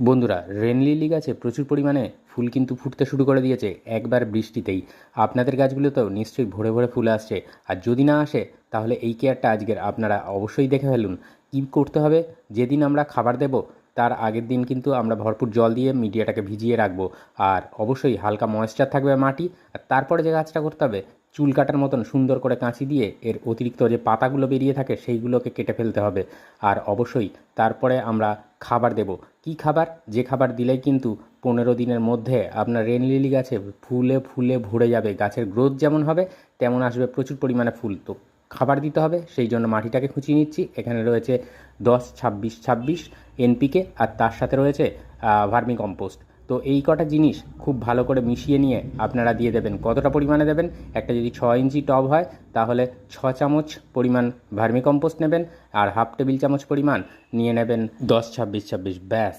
বন্ধুরা, rain lily গাছে প্রচুর পরিমাণে ফুল কিন্তু ফুটতে শুরু করে দিয়েছে একবার বৃষ্টিতেই। আপনাদের গাছগুলোতেও নিশ্চয়ই ভরে ভরে ফুল আসছে। আর যদি না আসে তাহলে এই কেয়ারটা আজকের আপনারা অবশ্যই দেখে ফেলুন। কী করতে হবে, যেদিন আমরা খাবার দেব তার আগের দিন কিন্তু আমরা ভরপুর জল দিয়ে মিডিয়াটাকে ভিজিয়ে রাখবো। আর অবশ্যই হালকা ময়েশ্চার থাকবে মাটি। আর তারপরে যে কাজটা করতে হবে, চুল কাটার মতন সুন্দর করে কাঁচি দিয়ে এর অতিরিক্ত যে পাতাগুলো বেরিয়ে থাকে সেইগুলোকে কেটে ফেলতে হবে। আর অবশ্যই তারপরে আমরা খাবার দেব। কী খাবার? যে খাবার দিলেই কিন্তু 15 দিনের মধ্যে আপনার রেন লিলি গাছে ফুলে ফুলে ভরে যাবে। গাছের গ্রোথ যেমন হবে তেমন আসবে প্রচুর পরিমাণে ফুল। তো খাবার দিতে হবে, সেই জন্য মাটিটাকে খুঁচিয়ে নিচ্ছি। এখানে রয়েছে 10-26-26 এনপিকে, আর তার সাথে রয়েছে ভার্মি কম্পোস্ট। তো এই কটা জিনিস খুব ভালো করে মিশিয়ে নিয়ে আপনারা দিয়ে দেবেন। কতটা পরিমাণে দেবেন? একটা যদি 6 ইঞ্চি টব হয় তাহলে 6 চামচ পরিমাণ ভার্মি কম্পোস্ট নেবেন, আর হাফ টেবিল চামচ পরিমাণ নিয়ে নেবেন 10-26-26। ব্যাস,